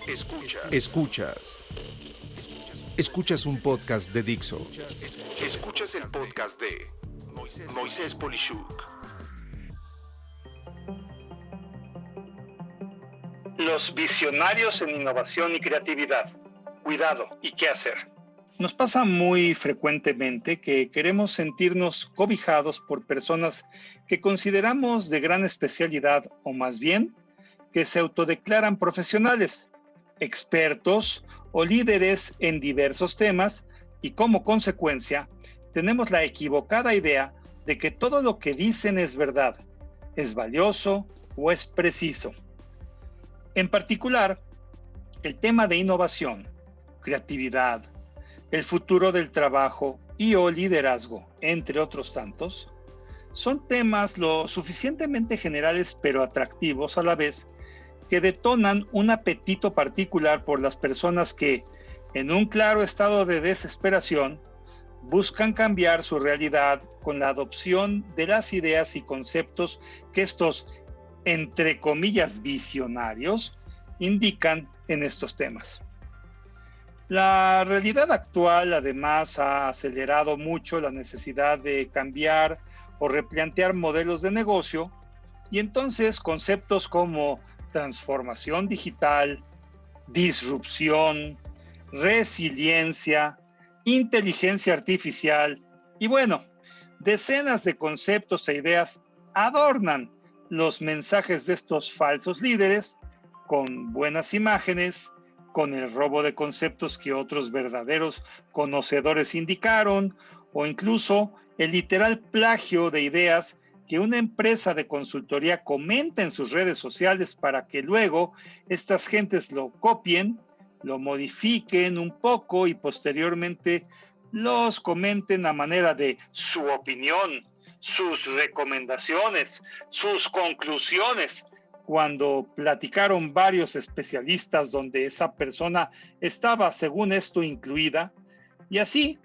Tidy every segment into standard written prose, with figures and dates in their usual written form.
Escuchas un podcast de Dixo. Escuchas el podcast de Moisés Polishuk. Los visionarios en innovación y creatividad. Cuidado y qué hacer. Nos pasa muy frecuentemente que queremos sentirnos cobijados por personas que consideramos de gran especialidad o más bien que se autodeclaran profesionales, expertos o líderes en diversos temas y como consecuencia tenemos la equivocada idea de que todo lo que dicen es verdad, es valioso o es preciso. En particular, el tema de innovación, creatividad, el futuro del trabajo y o liderazgo, entre otros tantos, son temas lo suficientemente generales pero atractivos a la vez que detonan un apetito particular por las personas que, en un claro estado de desesperación, buscan cambiar su realidad con la adopción de las ideas y conceptos que estos, entre comillas, visionarios, indican en estos temas. La realidad actual, además, ha acelerado mucho la necesidad de cambiar o replantear modelos de negocio, y entonces conceptos como transformación digital, disrupción, resiliencia, inteligencia artificial y bueno, decenas de conceptos e ideas adornan los mensajes de estos falsos líderes con buenas imágenes, con el robo de conceptos que otros verdaderos conocedores indicaron o incluso el literal plagio de ideas que una empresa de consultoría comenta en sus redes sociales para que luego estas gentes lo copien, lo modifiquen un poco y posteriormente los comenten a manera de su opinión, sus recomendaciones, sus conclusiones, cuando platicaron varios especialistas donde esa persona estaba, según esto, incluida, y así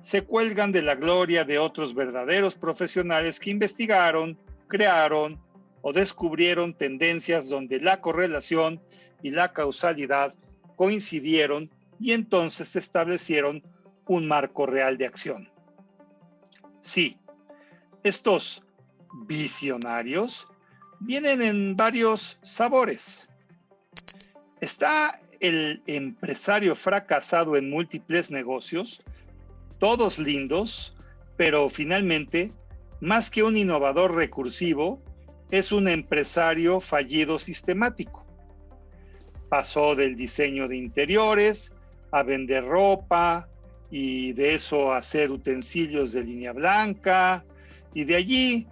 se cuelgan de la gloria de otros verdaderos profesionales que investigaron, crearon o descubrieron tendencias donde la correlación y la causalidad coincidieron y entonces establecieron un marco real de acción. Sí, estos visionarios vienen en varios sabores. Está el empresario fracasado en múltiples negocios, todos lindos, pero finalmente, más que un innovador recursivo, es un empresario fallido sistemático. Pasó del diseño de interiores a vender ropa y de eso a hacer utensilios de línea blanca y de allí,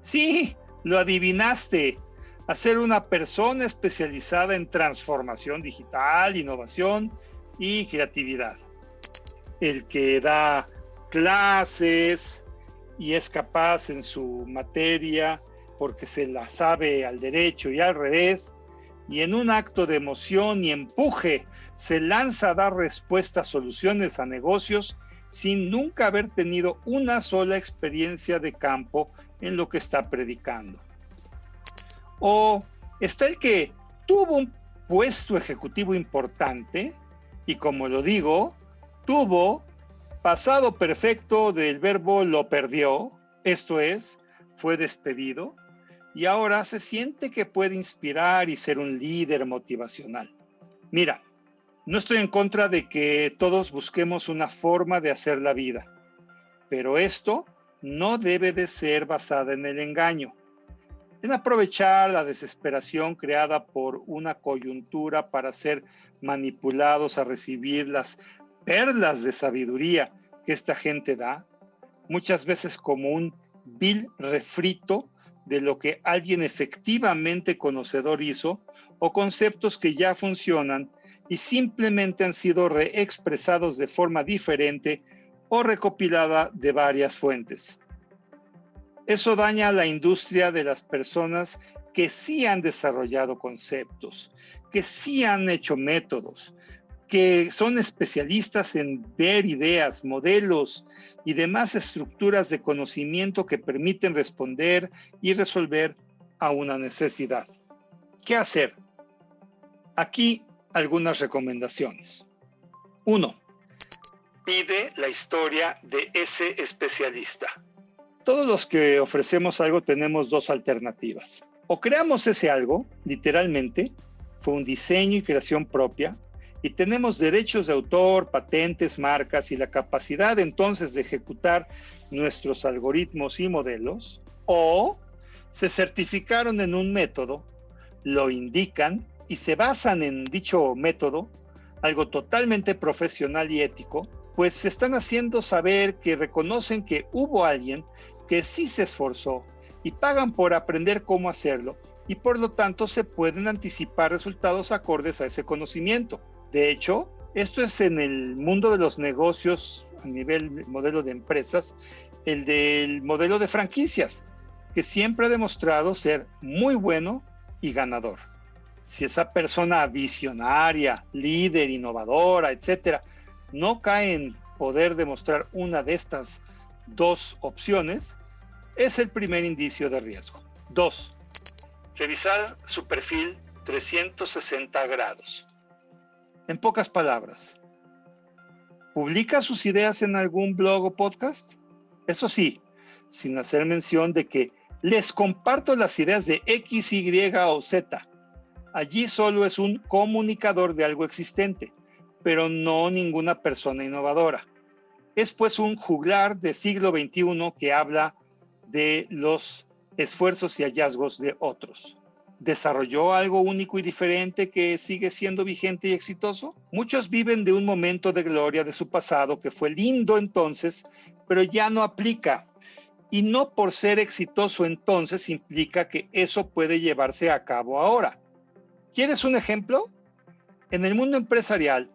sí, lo adivinaste, a ser una persona especializada en transformación digital, innovación y creatividad. El que da clases y es capaz en su materia porque se la sabe al derecho y al revés, y en un acto de emoción y empuje se lanza a dar respuestas, soluciones a negocios sin nunca haber tenido una sola experiencia de campo en lo que está predicando. O está el que tuvo un puesto ejecutivo importante y, como lo digo, tuvo pasado perfecto del verbo lo perdió, esto es, fue despedido, y ahora se siente que puede inspirar y ser un líder motivacional. Mira, no estoy en contra de que todos busquemos una forma de hacer la vida, pero esto no debe de ser basada en el engaño, en aprovechar la desesperación creada por una coyuntura para ser manipulados a recibir las perlas de sabiduría que esta gente da, muchas veces como un vil refrito de lo que alguien efectivamente conocedor hizo o conceptos que ya funcionan y simplemente han sido reexpresados de forma diferente o recopilada de varias fuentes. Eso daña a la industria de las personas que sí han desarrollado conceptos, que sí han hecho métodos, que son especialistas en ver ideas, modelos y demás estructuras de conocimiento que permiten responder y resolver a una necesidad. ¿Qué hacer? Aquí algunas recomendaciones. 1. Pide la historia de ese especialista. Todos los que ofrecemos algo tenemos dos alternativas. O creamos ese algo, literalmente, fue un diseño y creación propia, y tenemos derechos de autor, patentes, marcas y la capacidad entonces de ejecutar nuestros algoritmos y modelos, o se certificaron en un método, lo indican y se basan en dicho método, algo totalmente profesional y ético, pues se están haciendo saber que reconocen que hubo alguien que sí se esforzó y pagan por aprender cómo hacerlo y por lo tanto se pueden anticipar resultados acordes a ese conocimiento. De hecho, esto es en el mundo de los negocios a nivel modelo de empresas, el del modelo de franquicias, que siempre ha demostrado ser muy bueno y ganador. Si esa persona visionaria, líder, innovadora, etcétera, no cae en poder demostrar una de estas dos opciones, es el primer indicio de riesgo. 2. Revisar su perfil 360 grados. En pocas palabras, ¿publica sus ideas en algún blog o podcast? Eso sí, sin hacer mención de que les comparto las ideas de X, Y o Z. Allí solo es un comunicador de algo existente, pero no ninguna persona innovadora. Es pues un juglar del siglo XXI que habla de los esfuerzos y hallazgos de otros. ¿Desarrolló algo único y diferente que sigue siendo vigente y exitoso? Muchos viven de un momento de gloria de su pasado que fue lindo entonces, pero ya no aplica. Y no por ser exitoso entonces implica que eso puede llevarse a cabo ahora. ¿Quieres un ejemplo? En el mundo empresarial,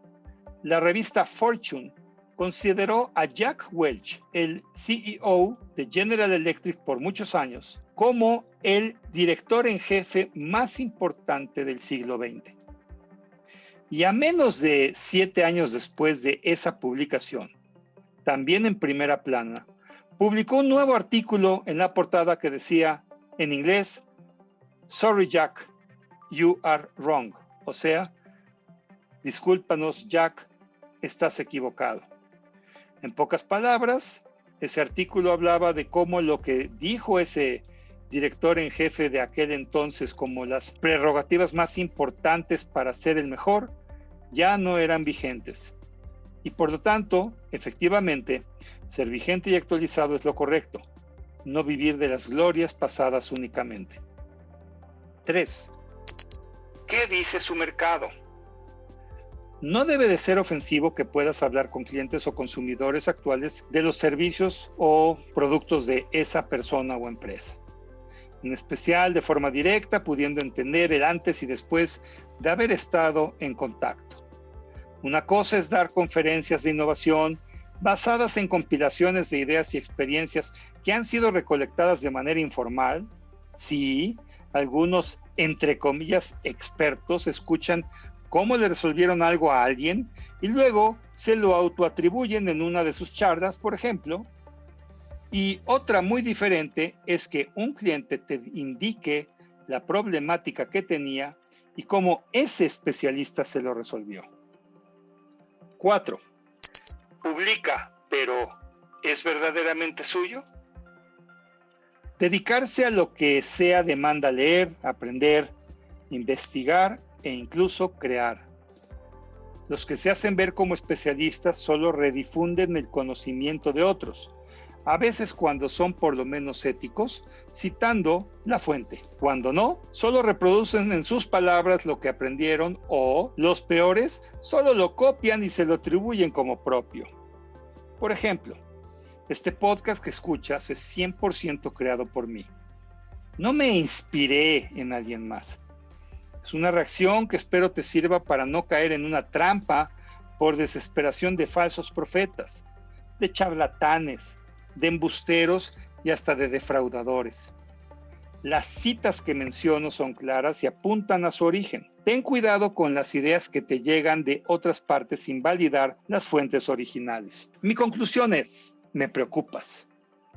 la revista Fortune consideró a Jack Welch, el CEO de General Electric por muchos años, como el director en jefe más importante del siglo XX. Y a menos de 7 años después de esa publicación, también en primera plana, publicó un nuevo artículo en la portada que decía, en inglés, "Sorry Jack, you are wrong". O sea, discúlpanos Jack, estás equivocado. En pocas palabras, ese artículo hablaba de cómo lo que dijo ese director en jefe de aquel entonces como las prerrogativas más importantes para ser el mejor, ya no eran vigentes. Y por lo tanto, efectivamente, ser vigente y actualizado es lo correcto, no vivir de las glorias pasadas únicamente. 3. ¿Qué dice su mercado? No debe de ser ofensivo que puedas hablar con clientes o consumidores actuales de los servicios o productos de esa persona o empresa. En especial de forma directa, pudiendo entender el antes y después de haber estado en contacto. Una cosa es dar conferencias de innovación basadas en compilaciones de ideas y experiencias que han sido recolectadas de manera informal. Sí, algunos, entre comillas, expertos escuchan cómo le resolvieron algo a alguien y luego se lo autoatribuyen en una de sus charlas, por ejemplo. Y otra muy diferente es que un cliente te indique la problemática que tenía y cómo ese especialista se lo resolvió. 4. Publica, pero ¿es verdaderamente suyo? Dedicarse a lo que sea demanda leer, aprender, investigar e incluso crear. Los que se hacen ver como especialistas solo redifunden el conocimiento de otros, a veces cuando son por lo menos éticos, citando la fuente. Cuando no, solo reproducen en sus palabras lo que aprendieron o, los peores, solo lo copian y se lo atribuyen como propio. Por ejemplo, este podcast que escuchas es 100% creado por mí. No me inspiré en alguien más. Es una reacción que espero te sirva para no caer en una trampa por desesperación de falsos profetas, de charlatanes, de embusteros y hasta de defraudadores. Las citas que menciono son claras y apuntan a su origen. Ten cuidado con las ideas que te llegan de otras partes sin validar las fuentes originales. Mi conclusión es, me preocupas.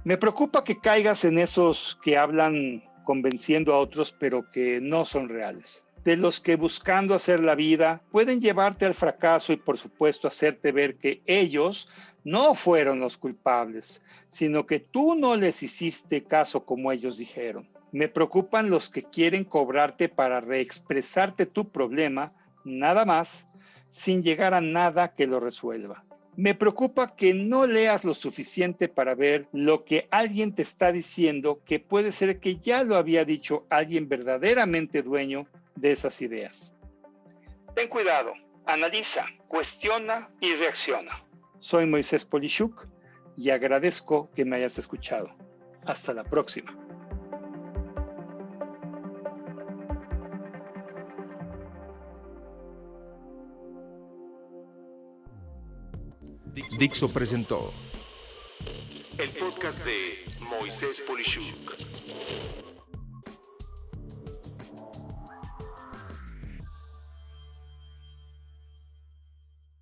Me preocupa que caigas en esos que hablan convenciendo a otros pero que no son reales. de los que buscando hacer la vida pueden llevarte al fracaso y por supuesto hacerte ver que ellos no fueron los culpables, sino que tú no les hiciste caso como ellos dijeron. Me preocupan los que quieren cobrarte para reexpresarte tu problema, nada más, sin llegar a nada que lo resuelva. Me preocupa que no leas lo suficiente para ver lo que alguien te está diciendo, que puede ser que ya lo había dicho alguien verdaderamente dueño de esas ideas. Ten cuidado, analiza, cuestiona y reacciona. Soy Moisés Polishuk y agradezco que me hayas escuchado. Hasta la próxima. Dixo presentó el podcast de Moisés Polishuk.